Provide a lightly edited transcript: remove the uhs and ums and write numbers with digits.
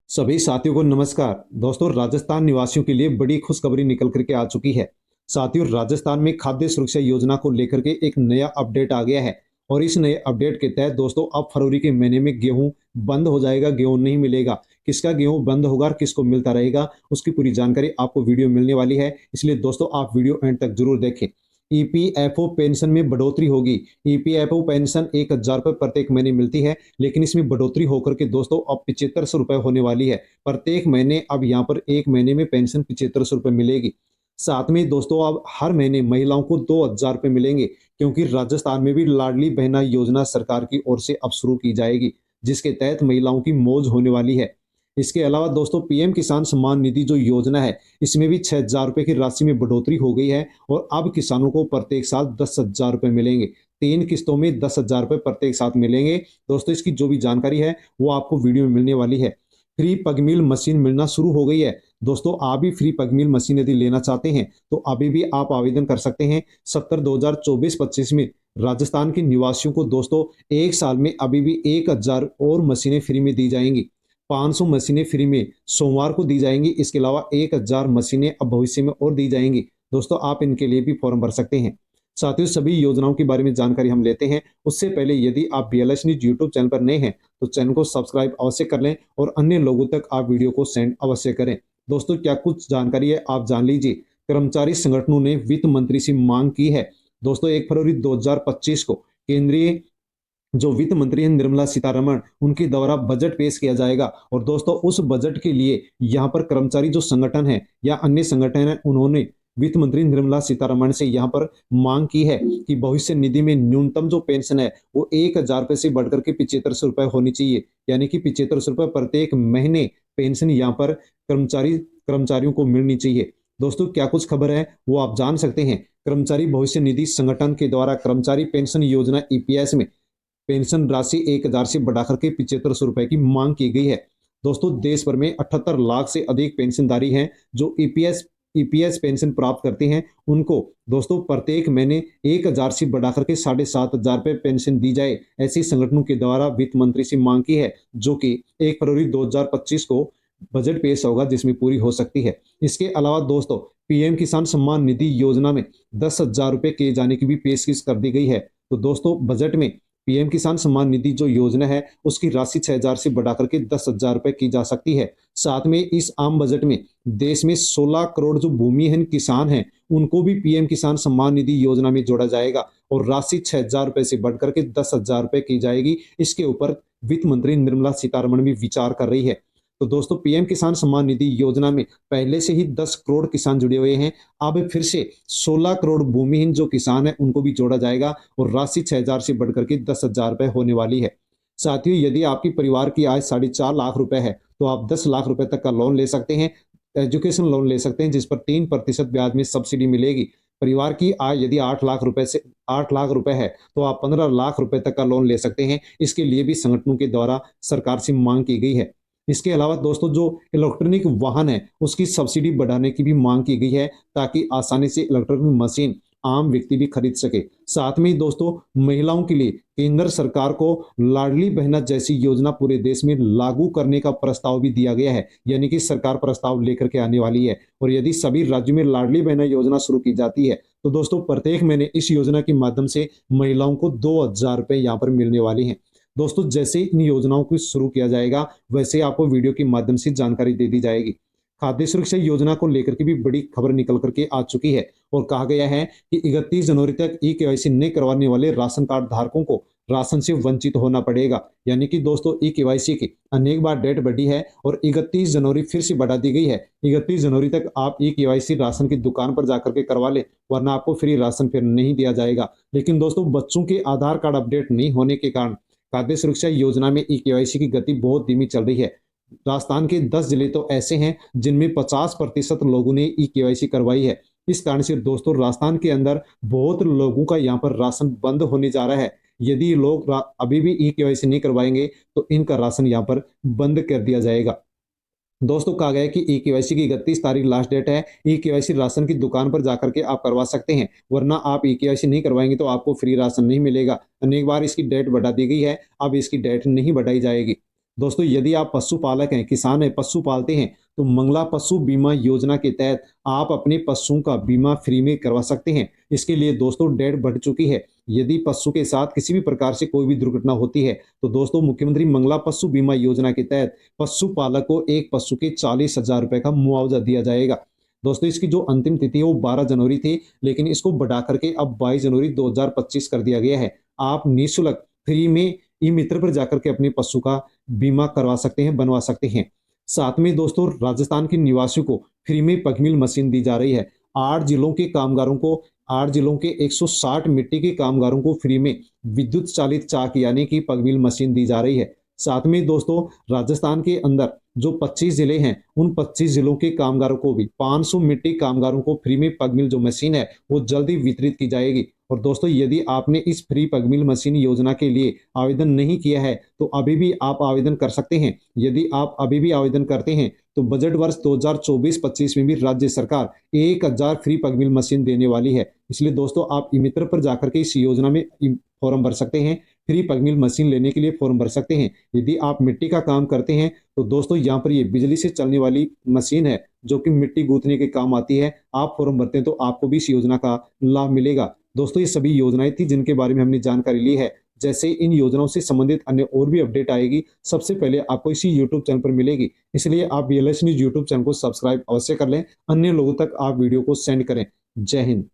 सभी साथियों को नमस्कार। दोस्तों, राजस्थान निवासियों के लिए बड़ी खुशखबरी निकल करके आ चुकी है। साथियों, राजस्थान में खाद्य सुरक्षा योजना को लेकर के एक नया अपडेट आ गया है। और इस नए अपडेट के तहत दोस्तों अब फरवरी के महीने में गेहूं बंद हो जाएगा, गेहूं नहीं मिलेगा। किसका गेहूं बंद होगा और किसको मिलता रहेगा, उसकी पूरी जानकारी आपको वीडियो मिलने वाली है। इसलिए दोस्तों आप वीडियो एंड तक जरूर देखें। ईपीएफओ पेंशन में बढ़ोतरी होगी। ईपीएफओ पेंशन 1,000 रुपये प्रत्येक महीने मिलती है, लेकिन इसमें बढ़ोतरी होकर के दोस्तों अब 7500 रुपये होने वाली है प्रत्येक महीने। अब यहाँ पर एक महीने में पेंशन 7500 रुपये मिलेगी। साथ में दोस्तों अब हर महीने महिलाओं को 2,000 रुपये मिलेंगे, क्योंकि राजस्थान में भी लाडली बहना योजना सरकार की ओर से अब शुरू की जाएगी, जिसके तहत महिलाओं की मौज होने वाली है। इसके अलावा दोस्तों पीएम किसान सम्मान निधि जो योजना है, इसमें भी 6,000 रुपये की राशि में बढ़ोतरी हो गई है। और अब किसानों को प्रत्येक साल 10,000 रुपये मिलेंगे। 3 किस्तों में 10,000 रुपये प्रत्येक साथ मिलेंगे। दोस्तों इसकी जो भी जानकारी है वो आपको वीडियो में मिलने वाली है। फ्री पग मिल मशीन मिलना शुरू हो गई है। दोस्तों आप भी फ्री पग मिल मशीन यदि लेना चाहते हैं तो अभी भी आप आवेदन कर सकते हैं। 2024-25 में राजस्थान के निवासियों को दोस्तों एक साल में अभी भी 1,000 और मशीनें फ्री में दी जाएंगी। 500 मशीनें फ्री में सोमवार को दी जाएंगी। इसके अलावा 1,000 मशीनें अब भविष्य में और दी जाएंगी। दोस्तों आप इनके लिए भी फॉर्म भर सकते हैं। साथियों, सभी योजनाओं के बारे में जानकारी हम लेते हैं। उससे पहले यदि आप BLS न्यूज यूट्यूब चैनल पर नए हैं तो चैनल को सब्सक्राइब अवश्य कर लें और अन्य लोगों तक आप वीडियो को सेंड अवश्य करें। दोस्तों क्या कुछ जानकारी है आप जान लीजिए। कर्मचारी संगठनों ने वित्त मंत्री से मांग की है। दोस्तों 1 फरवरी 2025 को केंद्रीय जो वित्त मंत्री हैं निर्मला सीतारमण, उनके द्वारा बजट पेश किया जाएगा। और दोस्तों उस बजट के लिए यहाँ पर कर्मचारी जो संगठन है या अन्य संगठन है, उन्होंने वित्त मंत्री निर्मला सीतारमण से यहाँ पर मांग की है कि भविष्य निधि में न्यूनतम जो पेंशन है वो 1,000 रुपये से बढ़कर के 7500 रुपये होनी चाहिए। यानी कि 7500 रुपये प्रत्येक महीने पेंशन यहाँ पर कर्मचारियों को मिलनी चाहिए। दोस्तों क्या कुछ खबर है वो आप जान सकते हैं। कर्मचारी भविष्य निधि संगठन के द्वारा कर्मचारी पेंशन योजना EPS में पेंशन राशि 1,000 से बढ़ाकर के 7500 रुपये की मांग की गई है। दोस्तों देश भर में 78 लाख से अधिक पेंशनधारी हैं जो ईपीएस पेंशन प्राप्त करते हैं। उनको दोस्तों प्रत्येक महीने 1,000 से बढ़ाकर के 7,500 रुपये पेंशन दी जाए, ऐसी संगठनों के द्वारा वित्त मंत्री से मांग की है, जो कि 1 फरवरी 2025 को बजट पेश होगा जिसमें पूरी हो सकती है। इसके अलावा दोस्तों पीएम किसान सम्मान निधि योजना में 10,000 रुपये किए जाने की भी पेशकश कर दी गई है। तो दोस्तों बजट में पीएम किसान सम्मान निधि जो योजना है उसकी राशि 6,000 से बढ़ाकर के 10,000 रुपये की जा सकती है। साथ में इस आम बजट में देश में 16 करोड़ जो भूमिहीन किसान हैं उनको भी पीएम किसान सम्मान निधि योजना में जोड़ा जाएगा और राशि 6,000 रुपये से बढ़कर के 10,000 रुपये की जाएगी। इसके ऊपर वित्त मंत्री निर्मला सीतारमण भी विचार कर रही है। तो दोस्तों पीएम किसान सम्मान निधि योजना में पहले से ही 10 करोड़ किसान जुड़े हुए हैं। अब फिर से 16 करोड़ भूमिहीन जो किसान है उनको भी जोड़ा जाएगा और राशि 6,000 से बढ़कर के 10,000 रुपये होने वाली है। साथियों यदि आपकी परिवार की आय 4.5 लाख रुपए है तो आप 10 लाख रुपए तक का लोन ले सकते हैं। एजुकेशन लोन ले सकते हैं जिस पर 3% ब्याज में सब्सिडी मिलेगी। परिवार की आय यदि 8 लाख रुपए है तो आप 15 लाख रुपए तक का लोन ले सकते हैं। इसके लिए भी संगठनों के द्वारा सरकार से मांग की गई है। इसके अलावा दोस्तों जो इलेक्ट्रॉनिक वाहन है उसकी सब्सिडी बढ़ाने की भी मांग की गई है, ताकि आसानी से इलेक्ट्रॉनिक मशीन आम व्यक्ति भी खरीद सके। साथ में दोस्तों महिलाओं के लिए केंद्र सरकार को लाडली बहना जैसी योजना पूरे देश में लागू करने का प्रस्ताव भी दिया गया है। यानी कि सरकार प्रस्ताव लेकर के आने वाली है और यदि सभी राज्यों में लाडली बहना योजना शुरू की जाती है तो दोस्तों प्रत्येक महीने इस योजना के माध्यम से महिलाओं को 2,000 रुपये यहाँ पर मिलने वाली हैं। दोस्तों जैसे इन योजनाओं को शुरू किया जाएगा वैसे आपको वीडियो के माध्यम से जानकारी दे दी जाएगी। खाद्य सुरक्षा योजना को लेकर के भी बड़ी खबर निकल करके आ चुकी है और कहा गया है कि 31 जनवरी तक ई-KYC नहीं करवाने वाले राशन कार्ड धारकों को राशन से वंचित होना पड़ेगा। यानी कि दोस्तों ई-KYC की अनेक बार डेट बढ़ी है और 31 जनवरी फिर से बढ़ा दी गई है। 31 जनवरी तक आप ई-KYC राशन की दुकान पर जाकर के करवा लें, वरना आपको फ्री राशन फिर नहीं दिया जाएगा। लेकिन दोस्तों बच्चों के आधार कार्ड अपडेट नहीं होने के कारण खाद्य सुरक्षा योजना में ई-KYC की गति बहुत धीमी चल रही है। राजस्थान के 10 जिले तो ऐसे हैं जिनमें 50% लोगों ने ई-KYC करवाई है। इस कारण से दोस्तों राजस्थान के अंदर बहुत लोगों का यहाँ पर राशन बंद होने जा रहा है। यदि लोग अभी भी ई-KYC नहीं करवाएंगे तो इनका राशन यहाँ पर बंद कर दिया जाएगा। दोस्तों कहा गया है कि ई-KYC की 31 तारीख लास्ट डेट है। ई-KYC राशन की दुकान पर जाकर के आप करवा सकते हैं, वरना आप ई-KYC नहीं करवाएंगे तो आपको फ्री राशन नहीं मिलेगा। अनेक बार इसकी डेट बढ़ा दी गई है, अब इसकी डेट नहीं बढ़ाई जाएगी। दोस्तों यदि आप पशुपालक हैं, किसान हैं, पशु पालते हैं, तो मंगला पशु बीमा योजना के तहत आप अपने पशुओं का बीमा फ्री में करवा सकते हैं। इसके लिए दोस्तों डेट बढ़ चुकी है। यदि पशु के साथ किसी भी प्रकार से कोई भी दुर्घटना होती है, तो दोस्तों मुख्यमंत्री मंगला पशु बीमा योजना के तहत पशुपालक को एक पशु के 40,000 रुपए का मुआवजा दिया जाएगा। दोस्तों इसकी जो अंतिम तिथि है वो 12 जनवरी थी, लेकिन इसको बढ़ा करके अब 22 जनवरी 2025 कर दिया गया है। आप निःशुल्क फ्री में ई मित्र पर जाकर के अपने पशु का बीमा करवा सकते हैं, बनवा सकते हैं। साथ में दोस्तों राजस्थान के निवासियों को फ्री में पग मिल मशीन दी जा रही है। 8 जिलों के कामगारों को 8 जिलों के 160 मिट्टी के कामगारों को फ्री में विद्युत चालित चाक यानी कि पग मिल मशीन दी जा रही है। साथ में दोस्तों राजस्थान के अंदर जो 25 जिले हैं, उन 25 जिलों के कामगारों को भी 500 मिट्टी कामगारों को फ्री में पग मिल जो मशीन है वो जल्दी वितरित की जाएगी। और दोस्तों यदि आपने इस फ्री पग मिल मशीन योजना के लिए आवेदन नहीं किया है, तो अभी भी आप आवेदन कर सकते हैं। यदि आप अभी भी आवेदन करते हैं, तो बजट वर्ष 2024-25 में भी राज्य सरकार 1000 फ्री पग मिल मशीन देने वाली है। इसलिए दोस्तों आप ई मित्र पर जाकर के इस योजना में फॉर्म भर सकते हैं। फ्री पग मिल मशीन लेने के लिए फॉर्म भर सकते हैं। यदि आप मिट्टी का काम करते हैं, तो दोस्तों यहाँ पर ये बिजली से चलने वाली मशीन है, जो कि मिट्टी गूंथने के काम आती है। आप फॉर्म भरते हैं तो आपको भी इस योजना का लाभ मिलेगा। दोस्तों ये सभी योजनाएं थी जिनके बारे में हमने जानकारी ली है। जैसे इन योजनाओं से संबंधित अन्य और भी अपडेट आएगी, सबसे पहले आपको इसी यूट्यूब चैनल पर मिलेगी। इसलिए आप BLS न्यूज यूट्यूब चैनल को सब्सक्राइब अवश्य कर लें। अन्य लोगों तक आप वीडियो को सेंड करें। जय हिंद।